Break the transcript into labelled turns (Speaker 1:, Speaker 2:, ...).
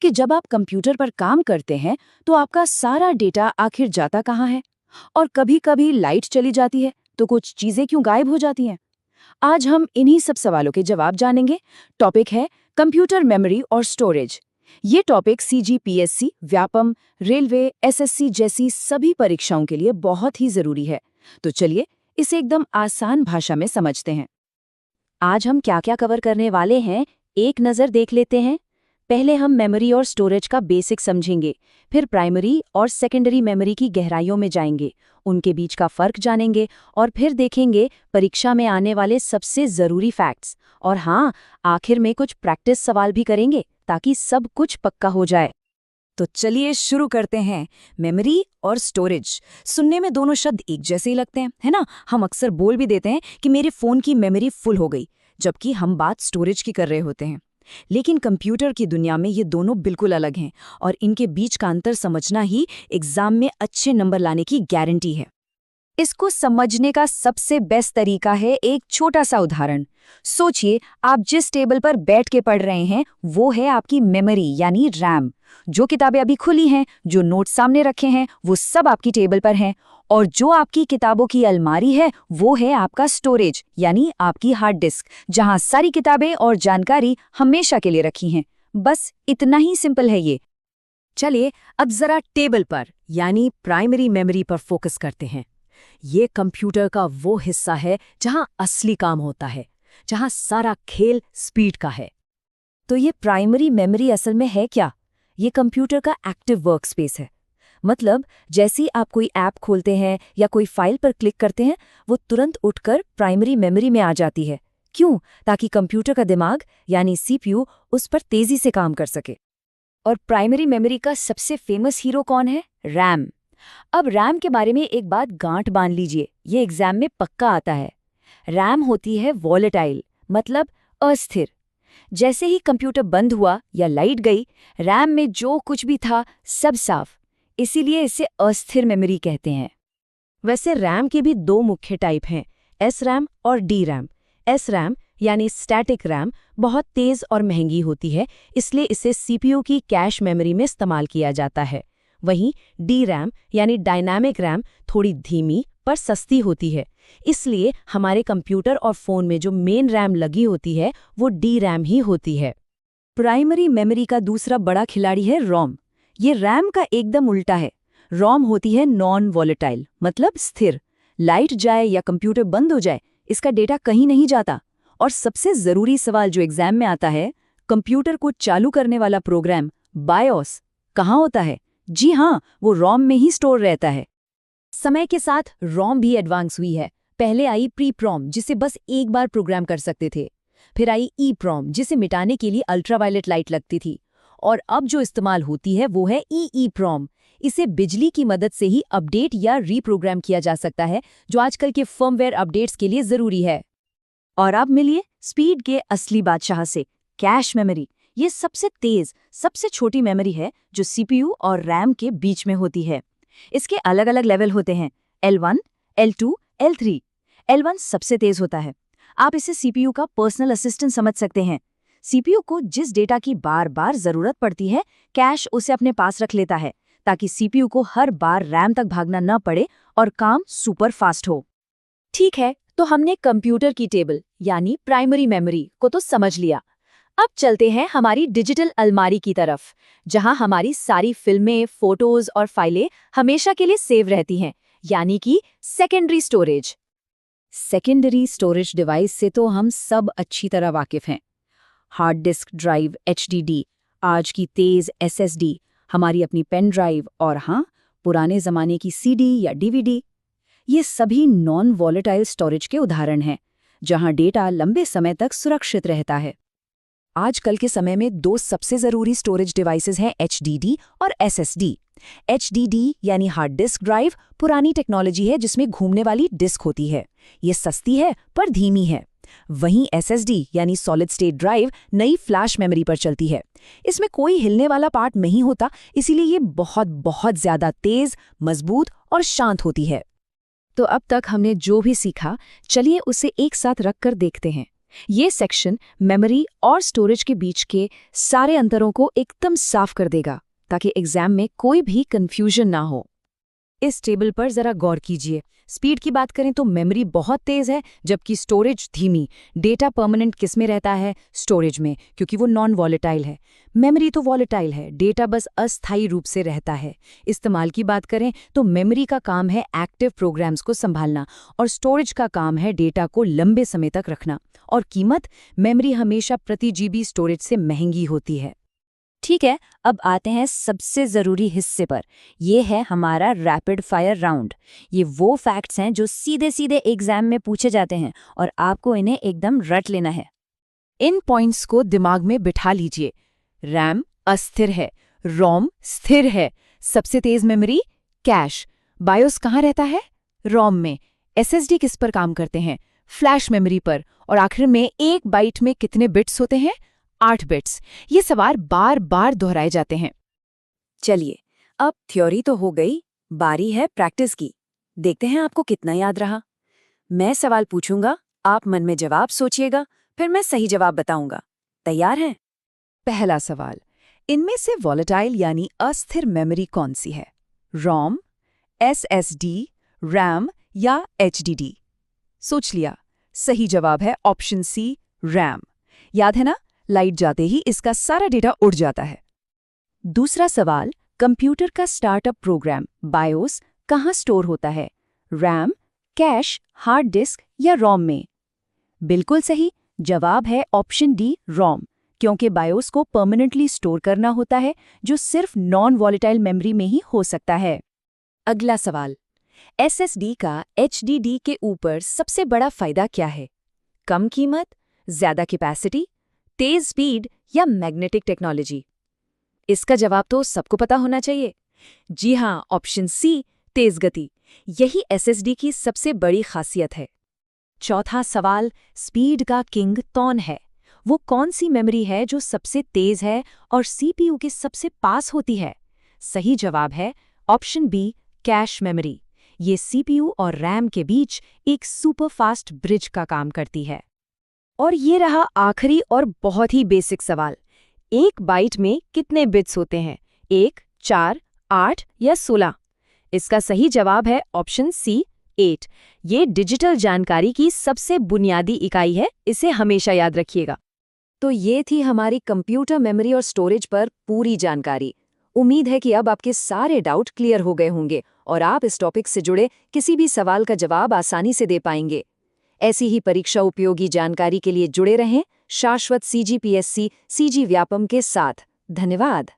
Speaker 1: कि जब आप कंप्यूटर पर काम करते हैं तो आपका सारा डेटा आखिर जाता कहाँ है? और कभी-कभी लाइट चली जाती है तो कुछ चीजें क्यों गायब हो जाती हैं? आज हम इन्हीं सब सवालों के जवाब जानेंगे। टॉपिक है कंप्यूटर मेमोरी और स्टोरेज। ये topic CGPSC, Vyapam, railway, SSC जैसी सभी परीक्षाओं के लिए बहुत ही जरूरी है। तो चलिए इसे एकदम आसान भाषा में समझते हैं। आज हम क्या क्या कवर करने वाले हैं, एक नज़र देख लेते हैं। पहले हम मेमोरी और स्टोरेज का बेसिक समझेंगे, फिर प्राइमरी और सेकेंडरी मेमोरी की गहराइयों में जाएंगे, उनके बीच का फर्क जानेंगे और फिर देखेंगे परीक्षा में आने वाले सबसे ज़रूरी फैक्ट्स। और हाँ, आखिर में कुछ प्रैक्टिस सवाल भी करेंगे ताकि सब कुछ पक्का हो जाए। तो चलिए शुरू करते हैं। मेमोरी और स्टोरेज सुनने में दोनों शब्द एक जैसे ही लगते हैं, है ना? हम अक्सर बोल भी देते हैं कि मेरे फ़ोन की मेमोरी फुल हो गई, जबकि हम बात स्टोरेज की कर रहे होते हैं। लेकिन कंप्यूटर की दुनिया में ये दोनों बिल्कुल अलग हैं और इनके बीच का अंतर समझना ही एग्जाम में अच्छे नंबर लाने की गारंटी है। इसको समझने का सबसे बेस्ट तरीका है एक छोटा सा उदाहरण। सोचिए, आप जिस टेबल पर बैठ के पढ़ रहे हैं वो है आपकी मेमोरी यानी रैम। जो किताबें अभी खुली हैं, जो नोट्स सामने रखे हैं, वो सब आपकी टेबल पर हैं। और जो आपकी किताबों की अलमारी है वो है आपका स्टोरेज यानी आपकी हार्ड डिस्क, जहां सारी किताबें और जानकारी हमेशा के लिए रखी हैं। बस इतना ही सिंपल है ये। चलिए अब जरा टेबल पर यानी प्राइमरी मेमोरी पर फोकस करते हैं। ये कंप्यूटर का वो हिस्सा है जहां असली काम होता है, जहां सारा खेल स्पीड का है। तो ये प्राइमरी मेमोरी असल में है क्या? ये कंप्यूटर का एक्टिव वर्कस्पेस है। मतलब जैसे ही आप कोई ऐप खोलते हैं या कोई फाइल पर क्लिक करते हैं, वो तुरंत उठकर प्राइमरी मेमोरी में आ जाती है। क्यों? ताकि कंप्यूटर का दिमाग यानी सीपीयू उस पर तेजी से काम कर सके। और प्राइमरी मेमोरी का सबसे फेमस हीरो कौन है? रैम। अब रैम के बारे में एक बात गांठ बांध लीजिए, ये एग्जाम में पक्का आता है। रैम होती है वॉलेटाइल, मतलब अस्थिर। जैसे ही कंप्यूटर बंद हुआ या लाइट गई, रैम में जो कुछ भी था सब साफ। इसीलिए इसे अस्थिर मेमोरी कहते हैं। वैसे रैम के भी दो मुख्य टाइप हैं, एस रैम और डी रैम। एस रैम यानी स्टैटिक रैम बहुत तेज और महंगी होती है, इसलिए इसे सीपीयू की कैश मेमोरी में इस्तेमाल किया जाता है। वहीं डी रैम यानी डायनामिक रैम थोड़ी धीमी पर सस्ती होती है, इसलिए हमारे कंप्यूटर और फ़ोन में जो मेन रैम लगी होती है वो डी रैम ही होती है। प्राइमरी मेमोरी का दूसरा बड़ा खिलाड़ी है रोम। ये रैम का एकदम उल्टा है। रोम होती है नॉन वॉलेटाइल, मतलब स्थिर। लाइट जाए या कंप्यूटर बंद हो जाए, इसका डेटा कहीं नहीं जाता। और सबसे ज़रूरी सवाल जो एग्जाम में आता है, कंप्यूटर को चालू करने वाला प्रोग्राम बायोस कहाँ होता है? जी हाँ, वो रोम में ही स्टोर रहता है। समय के साथ रोम भी एडवांस हुई है। पहले आई प्री प्रोम, जिसे बस एक बार प्रोग्राम कर सकते थे। फिर आई ई प्रोम, जिसे मिटाने के लिए अल्ट्रावायलेट लाइट लगती थी। और अब जो इस्तेमाल होती है वो है ई प्रोम। इसे बिजली की मदद से ही अपडेट या रीप्रोग्राम किया जा सकता है, जो आजकल के फर्मवेयर अपडेट्स के लिए ज़रूरी है। और अब मिलिए स्पीड के असली बादशाह से, कैश मेमोरी। ये सबसे तेज, सबसे छोटी मेमोरी है जो सीपीयू और रैम के बीच में होती है। इसके अलग अलग लेवल होते हैं, L1, L2, L3। L1 सबसे तेज होता है। आप इसे सीपीयू का पर्सनल असिस्टेंट समझ सकते हैं। सीपीयू को जिस डेटा की बार बार जरूरत पड़ती है, कैश उसे अपने पास रख लेता है, ताकि सीपीयू को हर बार रैम तक भागना न पड़े और काम सुपर फास्ट हो। ठीक है, तो हमने कंप्यूटर की टेबल यानी प्राइमरी मेमोरी को तो समझ लिया। अब चलते हैं हमारी डिजिटल अलमारी की तरफ, जहां हमारी सारी फिल्में, फोटोज और फाइलें हमेशा के लिए सेव रहती हैं, यानी कि secondary storage. Secondary storage device से तो हम सब अच्छी तरह वाकिफ हैं। हार्ड डिस्क ड्राइव एचडीडी, आज की तेज एसएसडी, हमारी अपनी पेन ड्राइव और हाँ, पुराने ज़माने की सीडी या डीवीडी। ये सभी नॉन वॉलेटाइल स्टोरेज के उदाहरण हैं, जहां डेटा लंबे समय तक सुरक्षित रहता है। आजकल के समय में दो सबसे ज़रूरी स्टोरेज डिवाइसेस हैं, एचडीडी और एसएसडी। एचडीडी यानी हार्ड डिस्क ड्राइव पुरानी टेक्नोलॉजी है जिसमें घूमने वाली डिस्क होती है। ये सस्ती है पर धीमी है। वहीं एसएसडी यानी सॉलिड स्टेट ड्राइव नई फ्लैश मेमोरी पर चलती है। इसमें कोई हिलने वाला पार्ट नहीं होता, इसीलिए ये बहुत बहुत ज़्यादा तेज़, मजबूत और शांत होती है। तो अब तक हमने जो भी सीखा, चलिए उसे एक साथ रखकर देखते हैं। ये सेक्शन मेमोरी और स्टोरेज के बीच के सारे अंतरों को एकदम साफ कर देगा, ताकि एग्जाम में कोई भी कंफ्यूजन ना हो। इस टेबल पर जरा गौर कीजिए। स्पीड की बात करें तो मेमोरी बहुत तेज है, जबकि स्टोरेज धीमी। डेटा परमानेंट किस में रहता है? स्टोरेज में, क्योंकि वो नॉन वॉलेटाइल है। मेमोरी तो वॉलेटाइल है, डेटा बस अस्थायी रूप से रहता है। इस्तेमाल की बात करें तो मेमोरी का काम है एक्टिव प्रोग्राम्स को संभालना, और स्टोरेज का काम है डेटा को लंबे समय तक रखना। और कीमत, मेमोरी हमेशा प्रति जीबी स्टोरेज से महंगी होती है।
Speaker 2: ठीक है, अब आते हैं सबसे ज़रूरी हिस्से पर। ये है हमारा रैपिड फायर राउंड। ये वो फैक्ट्स हैं जो सीधे सीधे एग्जाम में पूछे जाते हैं और आपको इन्हें एकदम रट लेना है।
Speaker 1: इन पॉइंट्स को दिमाग में बिठा लीजिए। रैम अस्थिर है, रोम स्थिर है। सबसे तेज मेमोरी कैश। बायोस कहाँ रहता है? रोम में। एसएसडी किस पर काम करते हैं? फ्लैश मेमोरी पर। और आखिर में एक बाइट में कितने बिट्स होते हैं? 8 बिट्स। ये सवाल बार बार दोहराए जाते हैं।
Speaker 2: चलिए, अब थ्योरी तो हो गई, बारी है प्रैक्टिस की। देखते हैं आपको कितना याद रहा। मैं सवाल पूछूंगा, आप मन में जवाब सोचिएगा, फिर मैं सही जवाब बताऊंगा। तैयार हैं?
Speaker 1: पहला सवाल, इनमें से वॉलेटाइल यानी अस्थिर मेमोरी कौन सी है? रोम, एसएसडी, रैम या एचडीडी? सोच लिया। सही जवाब है ऑप्शन सी, रैम। याद है ना, लाइट जाते ही इसका सारा डेटा उड़ जाता है। दूसरा सवाल, कंप्यूटर का स्टार्टअप प्रोग्राम बायोस कहाँ स्टोर होता है? रैम, कैश, हार्ड डिस्क या रोम में? बिल्कुल सही जवाब है ऑप्शन डी, रोम, क्योंकि बायोस को परमानेंटली स्टोर करना होता है, जो सिर्फ नॉन वॉलेटाइल मेमोरी में ही हो सकता है। अगला सवाल, एसएसडी का एचडीडी के ऊपर सबसे बड़ा फायदा क्या है? कम कीमत, ज्यादा कैपेसिटी, तेज स्पीड या मैग्नेटिक टेक्नोलॉजी? इसका जवाब तो सबको पता होना चाहिए। जी हाँ, ऑप्शन सी, तेज गति। यही एसएसडी की सबसे बड़ी खासियत है। चौथा सवाल, स्पीड का किंग कौन है? वो कौन सी मेमोरी है जो सबसे तेज है और सीपीयू के सबसे पास होती है? सही जवाब है ऑप्शन बी, कैश मेमोरी। ये सीपीयू और रैम के बीच एक सुपरफास्ट ब्रिज का काम करती है। और ये रहा आखिरी और बहुत ही बेसिक सवाल, एक बाइट में कितने बिट्स होते हैं? 1, 4, 8 या 16? इसका सही जवाब है ऑप्शन सी, 8। ये डिजिटल जानकारी की सबसे बुनियादी इकाई है, इसे हमेशा याद रखिएगा। तो ये थी हमारी कंप्यूटर मेमोरी और स्टोरेज पर पूरी जानकारी। उम्मीद है कि अब आपके सारे डाउट क्लियर हो गए होंगे और आप इस टॉपिक से जुड़े किसी भी सवाल का जवाब आसानी से दे पाएंगे। ऐसी ही परीक्षा उपयोगी जानकारी के लिए जुड़े रहें शाश्वत सीजीपीएससी सीजी व्यापम के साथ। धन्यवाद।